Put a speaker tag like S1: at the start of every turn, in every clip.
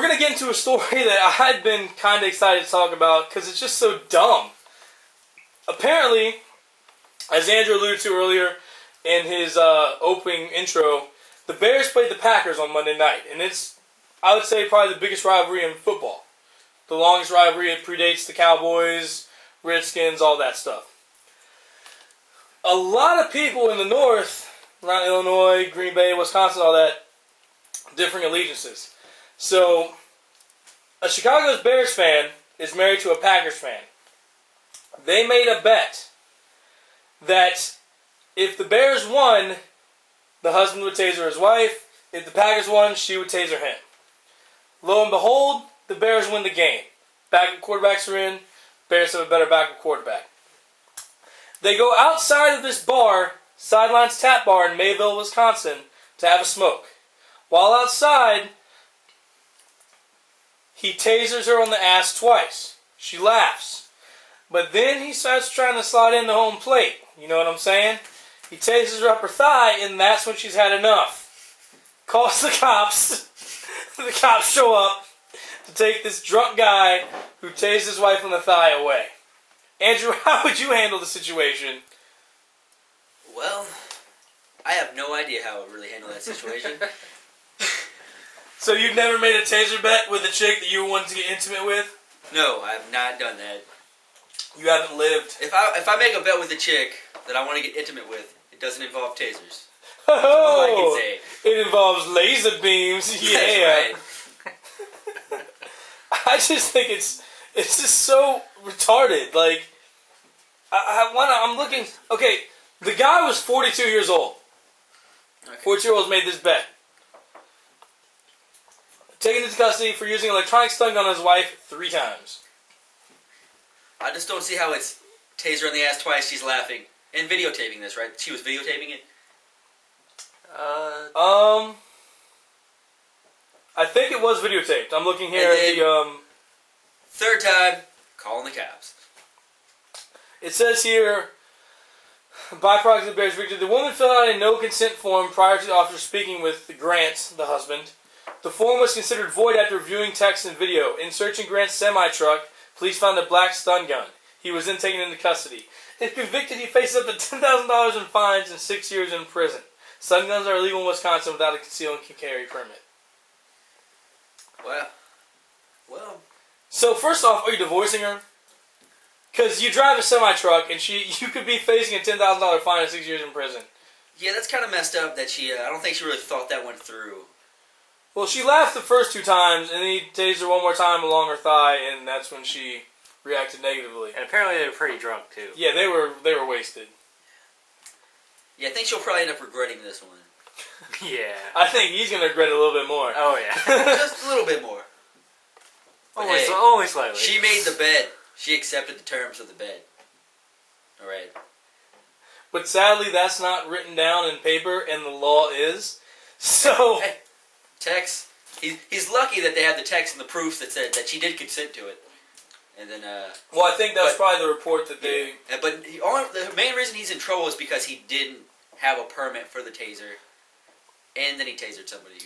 S1: going to get into a story that I had been kind of excited to talk about because it's just so dumb. Apparently, as Andrew alluded to earlier in his opening intro, the Bears played the Packers on Monday night. And it's, I would say, probably the biggest rivalry in football. The longest rivalry. It predates the Cowboys, Redskins, all that stuff. A lot of people in the North, around Illinois, Green Bay, Wisconsin, all that, differing allegiances. So, a Chicago Bears fan is married to a Packers fan. They made a bet that if the Bears won, the husband would taser his wife. If the Packers won, she would taser him. Lo and behold, the Bears win the game. Backup quarterbacks are in. Bears have a better backup quarterback. They go outside of this bar, Sidelines Tap Bar in Mayville, Wisconsin, to have a smoke. While outside, he tasers her on the ass twice. She laughs. But then he starts trying to slide in the home plate. You know what I'm saying? He tasers her up her thigh, and that's when she's had enough. Calls the cops. The cops show up to take this drunk guy who tased his wife on the thigh away. Andrew, how would you handle the situation?
S2: Well, I have no idea how I would really handle that situation.
S1: So you've never made a taser bet with a chick that you wanted to get intimate with?
S2: No, I have not done that.
S1: You haven't lived.
S2: If I make a bet with a chick that I want to get intimate with, it doesn't involve tasers.
S1: Oh,
S2: that's all I can say.
S1: It involves laser beams. Yeah.
S2: That's right.
S1: I just think it's just so retarded. Like, I'm looking. Okay, the guy was 42 years old.
S2: Okay.
S1: 42-year-olds made this bet. Taken into custody for using an electronic stun gun on his wife 3 times.
S2: I just don't see how it's taser on the ass twice, she's laughing. And videotaping this, right? She was videotaping it?
S1: I think it was videotaped. I'm looking here at the,
S2: third time, calling the cops.
S1: It says here, byproduct of the Bears victory, the woman filled out a no-consent form prior to the officer speaking with Grant, the husband. The form was considered void after reviewing text and video. In searching Grant's semi-truck, police found a black stun gun. He was then taken into custody. If convicted, he faces up to $10,000 in fines and 6 years in prison. Stun guns are illegal in Wisconsin without a conceal and carry permit.
S2: Well.
S1: So first off, are you divorcing her? Because you drive a semi-truck and you could be facing a $10,000 fine and 6 years in prison.
S2: Yeah, that's kind of messed up that I don't think she really thought that went through.
S1: Well, she laughed the first 2 times, and then he tased her one more time along her thigh, and that's when she reacted negatively.
S3: And apparently they were pretty drunk, too.
S1: Yeah, they were wasted.
S2: Yeah, I think she'll probably end up regretting this one.
S3: Yeah.
S1: I think he's going to regret it a little bit more.
S3: Oh, yeah.
S2: Just a little bit more.
S3: Only slightly.
S2: She made the bet. She accepted the terms of the bet. Alright.
S1: But sadly, that's not written down in paper, and the law is. So...
S2: Hey, text. He's lucky that they had the text and the proofs that said that she did consent to it. And then,
S1: well, I think that's probably the report that they...
S2: Yeah, but the main reason he's in trouble is because he didn't have a permit for the taser. And then he tasered somebody.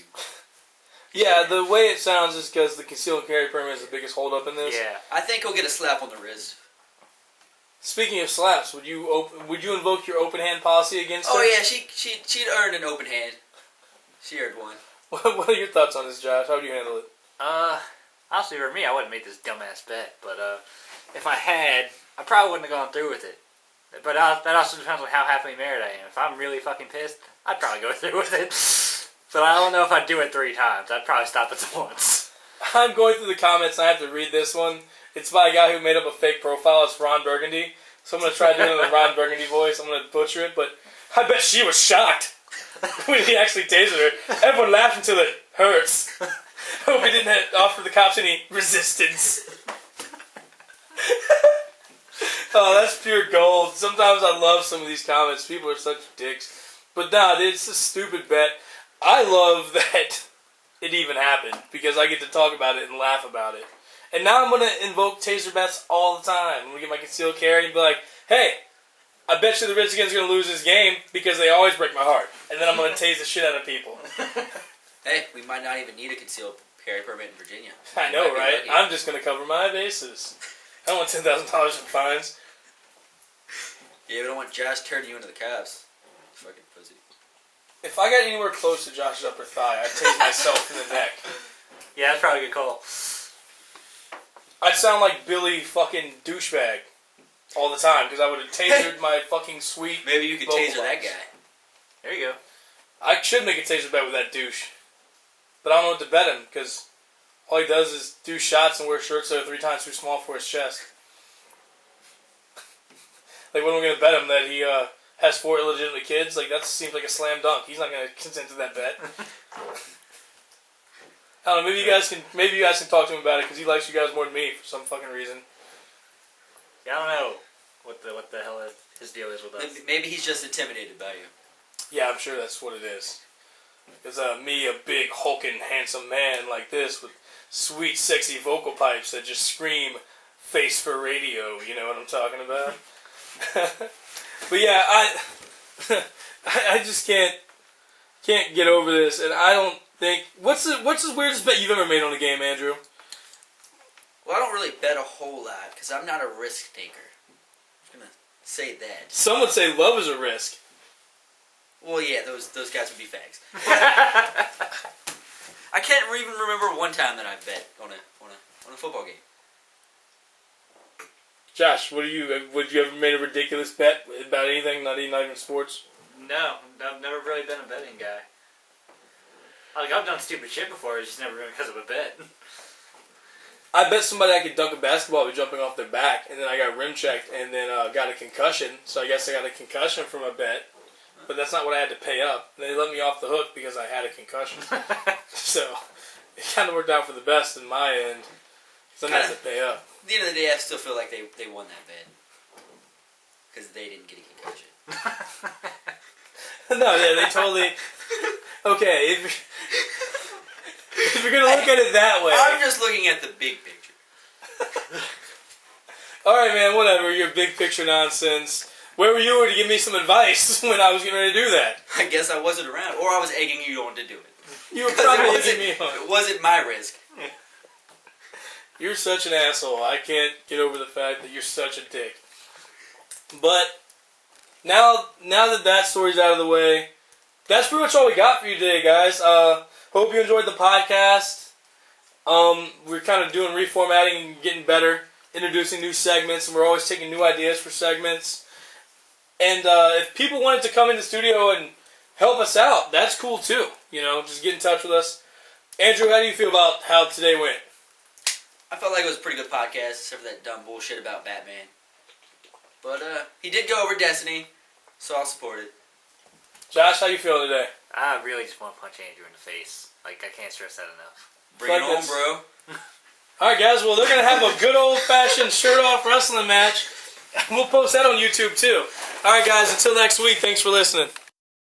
S1: Yeah, the way it sounds is because the concealed carry permit is the biggest holdup in this.
S3: Yeah.
S2: I think he'll get a slap on the wrist.
S1: Speaking of slaps, would you invoke your open hand policy against her?
S2: Oh yeah, she'd earned an open hand. She earned one.
S1: What are your thoughts on this, Josh? How would you handle it?
S3: Honestly, for me, I wouldn't make this dumbass bet. But if I had, I probably wouldn't have gone through with it. But that also depends on how happily married I am. If I'm really fucking pissed, I'd probably go through with it. But I don't know if I'd do it 3 times. I'd probably stop it once.
S1: I'm going through the comments and I have to read this one. It's by a guy who made up a fake profile. It's Ron Burgundy. So I'm going to try doing it in the Ron Burgundy voice. I'm going to butcher it, but I bet she was shocked when he actually tasered her. Everyone laughed until it hurts. Hope he didn't offer the cops any resistance. Oh, that's pure gold. Sometimes I love some of these comments. People are such dicks. But nah, it's a stupid bet. I love that it even happened because I get to talk about it and laugh about it. And now I'm going to invoke taser bets all the time. I'm going to get my concealed carry and be like, hey, I bet you the Redskins are going to lose this game because they always break my heart. And then I'm going to tase the shit out of people.
S2: Hey, we might not even need a concealed carry permit in Virginia.
S1: I know, right? I'm just gonna cover my bases. I don't want $10,000 in fines.
S2: Yeah, we don't want Josh turning you into the cops. Fucking pussy.
S1: If I got anywhere close to Josh's upper thigh, I'd tase myself in the neck.
S3: Yeah, that's probably a good call.
S1: I'd sound like Billy fucking douchebag all the time because I would have tasered my fucking sweet.
S2: Maybe you could
S1: vocal
S2: taser that
S1: box.
S2: guy.
S3: There you go.
S1: I should make a taser bet with that douche, but I don't know what to bet him because all he does is do shots and wear shirts that are 3 times too small for his chest. Like, when am I going to bet him that he has 4 illegitimate kids? Like, that seems like a slam dunk. He's not going to consent to that bet. I don't know. Maybe you guys can talk to him about it because he likes you guys more than me for some fucking reason.
S3: Yeah, I don't know what the hell his deal is with us.
S2: Maybe he's just intimidated by you.
S1: Yeah, I'm sure that's what it is. Because me, a big, hulking, handsome man like this with sweet, sexy vocal pipes that just scream face for radio, you know what I'm talking about? But yeah, I just can't get over this, and I don't think... What's the weirdest bet you've ever made on a game, Andrew?
S2: Well, I don't really bet a whole lot, because I'm not a risk taker. I'm going to say that.
S1: Some would say love is a risk.
S2: Well, yeah, those guys would be fags. I can't even remember one time that I bet on a football game.
S1: Josh, would you ever made a ridiculous bet about anything, not even sports?
S3: No, I've never really been a betting guy. Like, I've done stupid shit before, it's just never been because of a bet.
S1: I bet somebody I could dunk a basketball by jumping off their back, and then I got rim checked, and then got a concussion. So I guess I got a concussion from a bet, but that's not what I had to pay up. And they let me off the hook because I had a concussion. So it kind of worked out for the best in my end. So I didn't have to pay up.
S2: At the end of the day, I still feel like they won that bet. Because they didn't get a concussion.
S1: No, yeah, they totally... Okay, if you're going to look at it that way...
S2: I'm just looking at the big picture.
S1: Alright, man, whatever. Your big picture nonsense. Where were you to give me some advice when I was getting ready to do that?
S2: I guess I wasn't around. Or I was egging you on to do it.
S1: You were probably
S2: egging me on. It wasn't my risk.
S1: You're such an asshole. I can't get over the fact that you're such a dick. But now that story's out of the way, that's pretty much all we got for you today, guys. Hope you enjoyed the podcast. We're kind of doing reformatting and getting better, introducing new segments, and we're always taking new ideas for segments. And if people wanted to come in the studio and help us out, that's cool too. You know, just get in touch with us. Andrew, how do you feel about how today went?
S2: I felt like it was a pretty good podcast, except for that dumb bullshit about Batman. But he did go over Destiny, so I'll support it.
S1: Josh, how you feeling today?
S3: I really just want to punch Andrew in the face. Like, I can't stress that enough.
S2: Bring it on, bro.
S1: Alright, guys, well, they're going to have a good old-fashioned shirt-off wrestling match. We'll post that on YouTube, too. Alright, guys, until next week, thanks for listening.